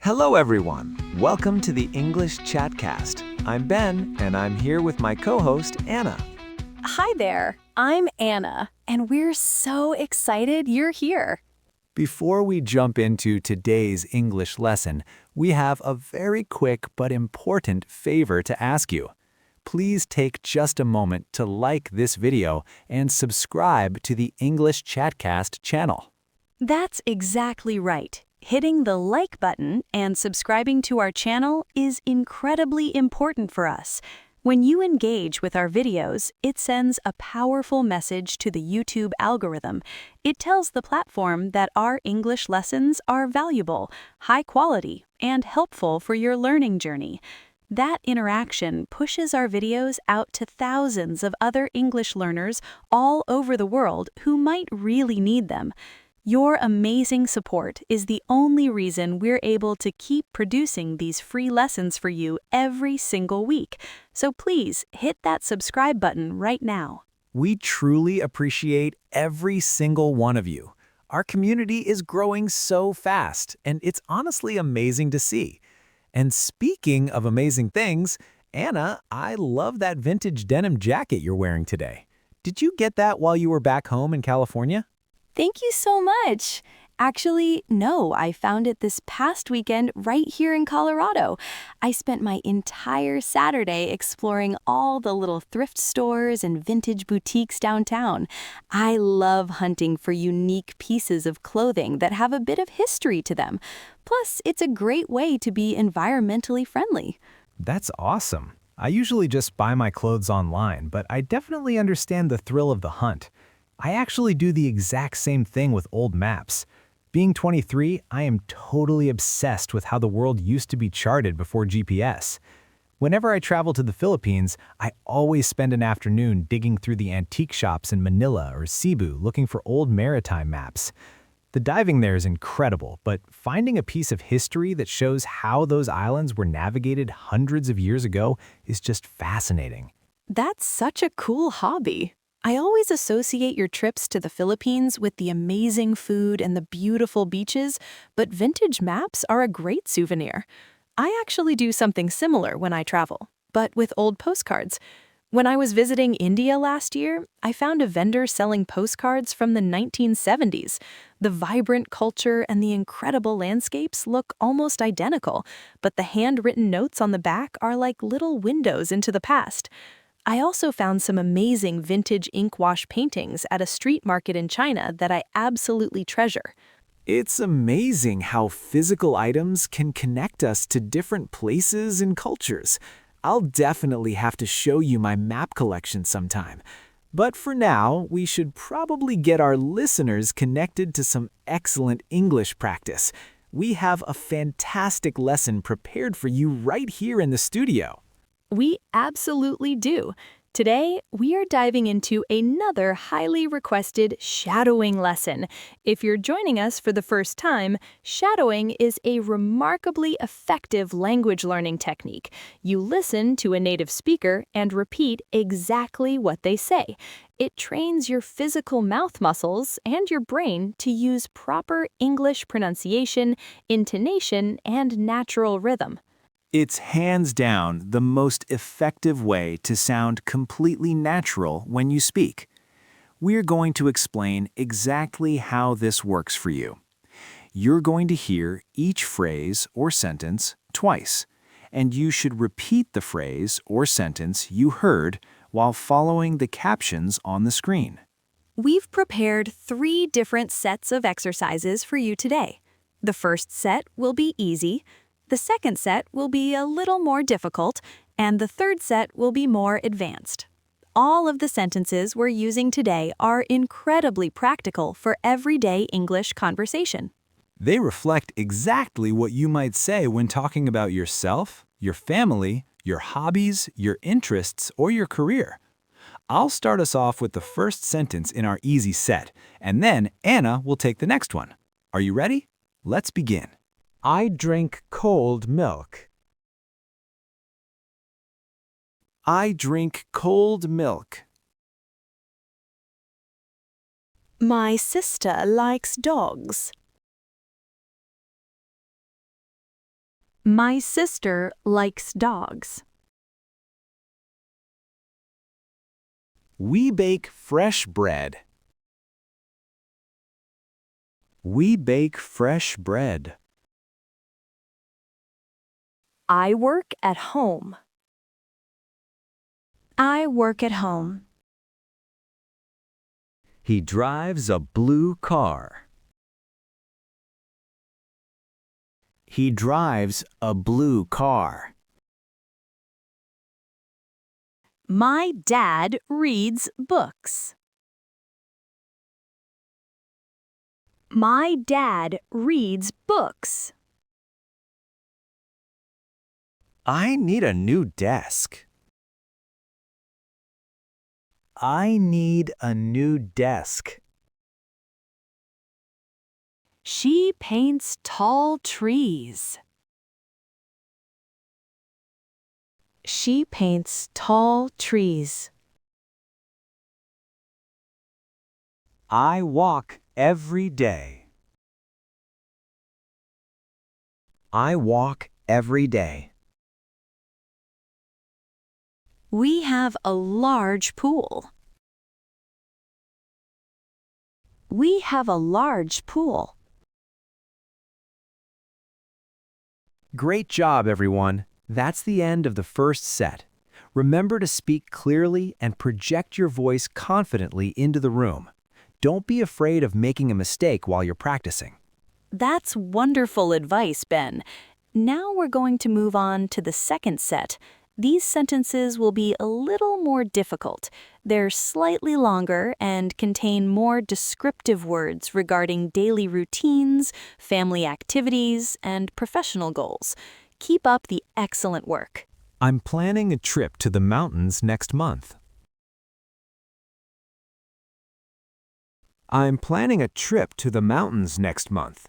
Hello, everyone. Welcome to the English Chatcast. I'm Ben, and I'm here with my co-host, Anna. Hi there, I'm Anna, and we're so excited you're here. Before we jump into today's English lesson, we have a very quick but important favor to ask you. Please take just a moment to like this video and subscribe to the English Chatcast channel. That's exactly right. Hitting the like button and subscribing to our channel is incredibly important for us. When you engage with our videos, it sends a powerful message to the YouTube algorithm. It tells the platform that our English lessons are valuable, high quality, and helpful for your learning journey. That interaction pushes our videos out to thousands of other English learners all over the world who might really need them. Your amazing support is the only reason we're able to keep producing these free lessons for you every single week. So please hit that subscribe button right now. We truly appreciate every single one of you. Our community is growing so fast, and it's honestly amazing to see. And speaking of amazing things, Anna, I love that vintage denim jacket you're wearing today. Did you get that while you were back home in California? Thank you so much. Actually, no, I found it this past weekend right here in Colorado. I spent my entire Saturday exploring all the little thrift stores and vintage boutiques downtown. I love hunting for unique pieces of clothing that have a bit of history to them. Plus, it's a great way to be environmentally friendly. That's awesome. I usually just buy my clothes online, but I definitely understand the thrill of the hunt. I actually do the exact same thing with old maps. Being 23, I am totally obsessed with how the world used to be charted before GPS. Whenever I travel to the Philippines, I always spend an afternoon digging through the antique shops in Manila or Cebu looking for old maritime maps. The diving there is incredible, but finding a piece of history that shows how those islands were navigated hundreds of years ago is just fascinating. That's such a cool hobby. I always associate your trips to the Philippines with the amazing food and the beautiful beaches, but vintage maps are a great souvenir. I actually do something similar when I travel, but with old postcards. When I was visiting India last year, I found a vendor selling postcards from the 1970s. The vibrant culture and the incredible landscapes look almost identical, but the handwritten notes on the back are like little windows into the past. I also found some amazing vintage ink wash paintings at a street market in China that I absolutely treasure. It's amazing how physical items can connect us to different places and cultures. I'll definitely have to show you my map collection sometime. But for now, we should probably get our listeners connected to some excellent English practice. We have a fantastic lesson prepared for you right here in the studio. We absolutely do. Today, we are diving into another highly requested shadowing lesson. If you're joining us for the first time, shadowing is a remarkably effective language learning technique. You listen to a native speaker and repeat exactly what they say. It trains your physical mouth muscles and your brain to use proper English pronunciation, intonation, and natural rhythm. It's hands down the most effective way to sound completely natural when you speak. We're going to explain exactly how this works for you. You're going to hear each phrase or sentence twice, and you should repeat the phrase or sentence you heard while following the captions on the screen. We've prepared 3 different sets of exercises for you today. The first set will be easy. The second set will be a little more difficult, and the third set will be more advanced. All of the sentences we're using today are incredibly practical for everyday English conversation. They reflect exactly what you might say when talking about yourself, your family, your hobbies, your interests, or your career. I'll start us off with the first sentence in our easy set, and then Anna will take the next one. Are you ready? Let's begin. I drink cold milk. I drink cold milk. My sister likes dogs. My sister likes dogs. We bake fresh bread. We bake fresh bread. I work at home. I work at home. He drives a blue car. He drives a blue car. My dad reads books. My dad reads books. I need a new desk. I need a new desk. She paints tall trees. She paints tall trees. I walk every day. I walk every day. We have a large pool. We have a large pool. Great job, everyone. That's the end of the first set. Remember to speak clearly and project your voice confidently into the room. Don't be afraid of making a mistake while you're practicing. That's wonderful advice, Ben. Now we're going to move on to the second set. These sentences will be a little more difficult. They're slightly longer and contain more descriptive words regarding daily routines, family activities, and professional goals. Keep up the excellent work. I'm planning a trip to the mountains next month. I'm planning a trip to the mountains next month.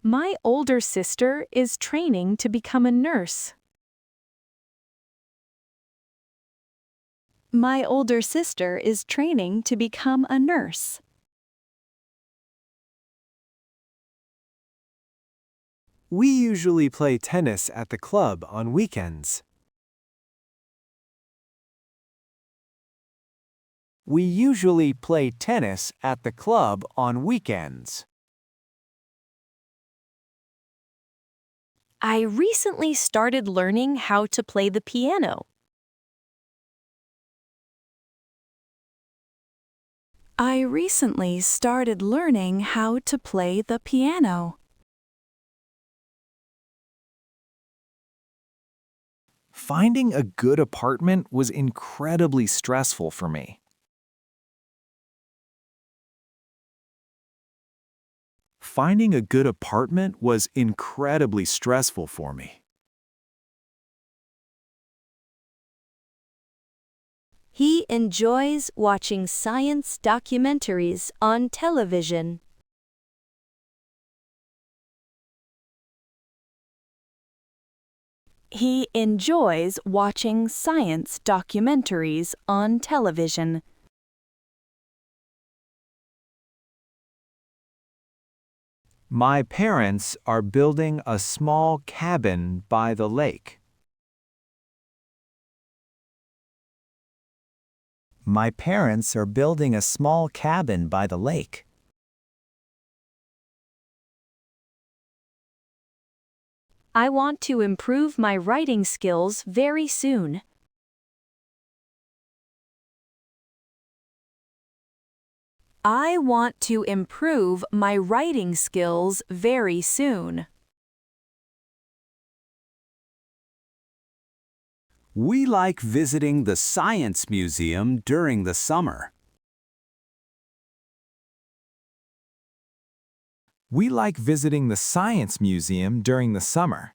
My older sister is training to become a nurse. My older sister is training to become a nurse. We usually play tennis at the club on weekends. We usually play tennis at the club on weekends. I recently started learning how to play the piano. I recently started learning how to play the piano. Finding a good apartment was incredibly stressful for me. Finding a good apartment was incredibly stressful for me. He enjoys watching science documentaries on television. He enjoys watching science documentaries on television. My parents are building a small cabin by the lake. My parents are building a small cabin by the lake. I want to improve my writing skills very soon. I want to improve my writing skills very soon. We like visiting the Science Museum during the summer. We like visiting the Science Museum during the summer.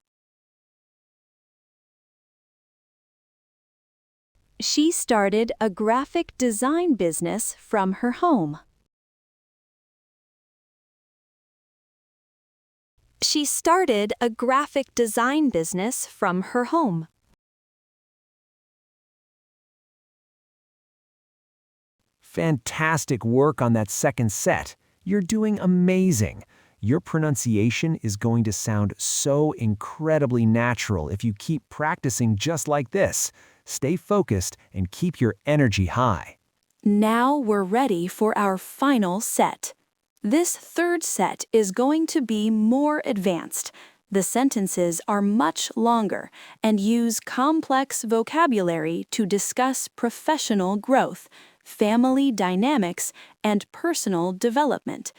She started a graphic design business from her home. She started a graphic design business from her home. Fantastic work on that second set. You're doing amazing. Your pronunciation is going to sound so incredibly natural if you keep practicing just like this. Stay focused and keep your energy high. Now we're ready for our final set. This third set is going to be more advanced. The sentences are much longer and use complex vocabulary to discuss professional growth, family dynamics, and personal development.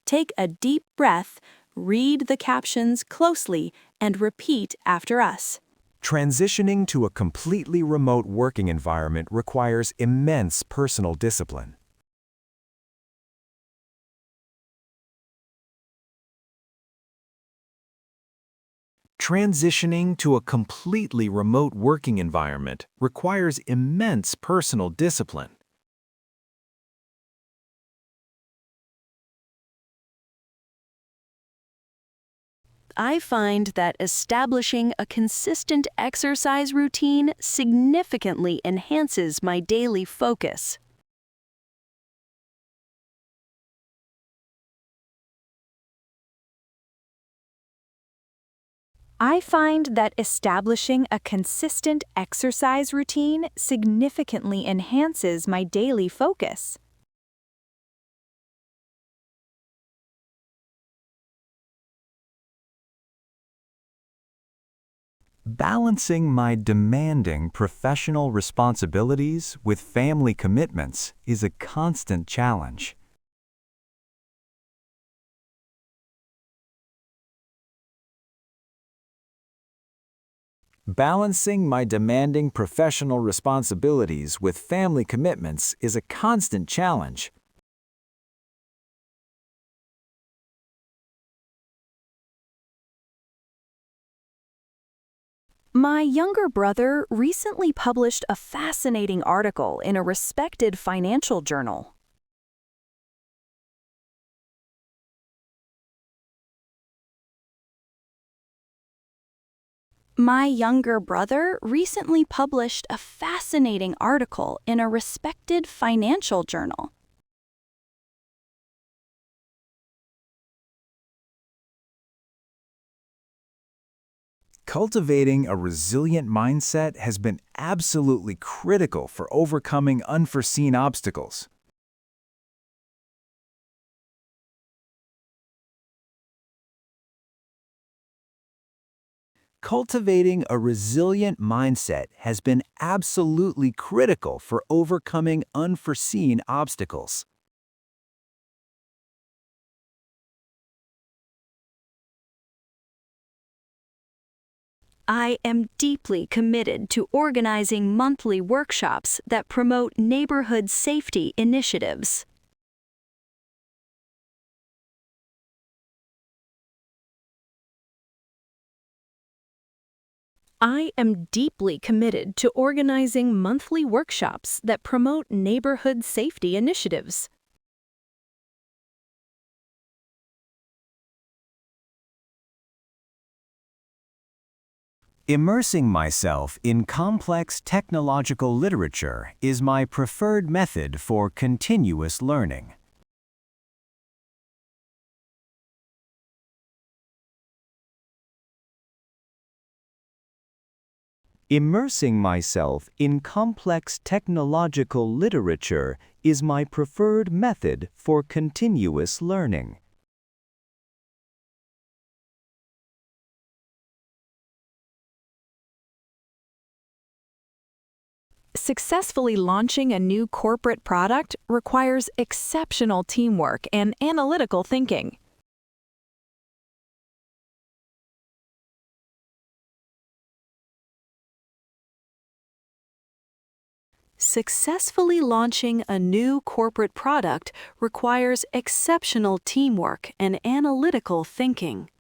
Take a deep breath, read the captions closely, and repeat after us. Transitioning to a completely remote working environment requires immense personal discipline. Transitioning to a completely remote working environment requires immense personal discipline. I find that establishing a consistent exercise routine significantly enhances my daily focus. I find that establishing a consistent exercise routine significantly enhances my daily focus. Balancing my demanding professional responsibilities with family commitments is a constant challenge. Balancing my demanding professional responsibilities with family commitments is a constant challenge. My younger brother recently published a fascinating article in a respected financial journal. My younger brother recently published a fascinating article in a respected financial journal. Cultivating a resilient mindset has been absolutely critical for overcoming unforeseen obstacles. Cultivating a resilient mindset has been absolutely critical for overcoming unforeseen obstacles. I am deeply committed to organizing monthly workshops that promote neighborhood safety initiatives. I am deeply committed to organizing monthly workshops that promote neighborhood safety initiatives. Immersing myself in complex technological literature is my preferred method for continuous learning. Immersing myself in complex technological literature is my preferred method for continuous learning. Successfully launching a new corporate product requires exceptional teamwork and analytical thinking. Successfully launching a new corporate product requires exceptional teamwork and analytical thinking.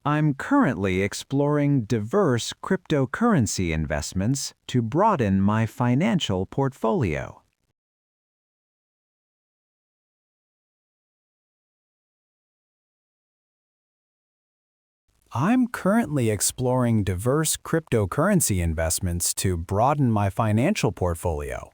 I'm currently exploring diverse cryptocurrency investments to broaden my financial portfolio. I'm currently exploring diverse cryptocurrency investments to broaden my financial portfolio.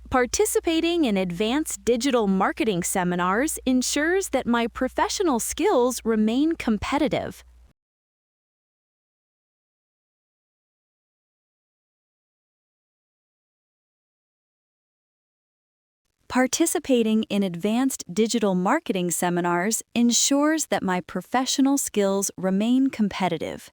Participating in advanced digital marketing seminars ensures that my professional skills remain competitive. Participating in advanced digital marketing seminars ensures that my professional skills remain competitive.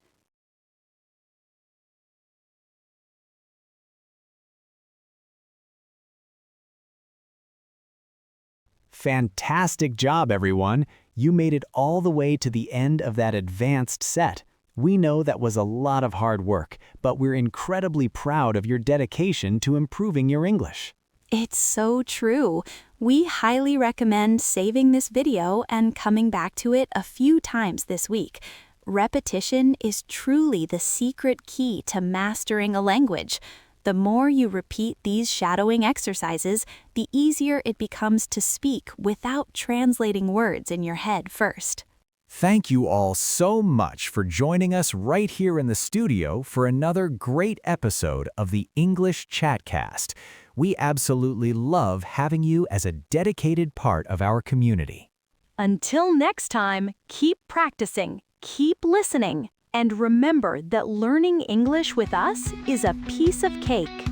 Fantastic job, everyone! You made it all the way to the end of that advanced set. We know that was a lot of hard work, but we're incredibly proud of your dedication to improving your English. It's so true. We highly recommend saving this video and coming back to it a few times this week. Repetition is truly the secret key to mastering a language. The more you repeat these shadowing exercises, the easier it becomes to speak without translating words in your head first. Thank you all so much for joining us right here in the studio for another great episode of the English Chatcast. We absolutely love having you as a dedicated part of our community. Until next time, keep practicing, keep listening, and remember that learning English with us is a piece of cake.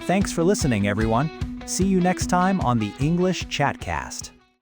Thanks for listening, everyone. See you next time on the English Chatcast.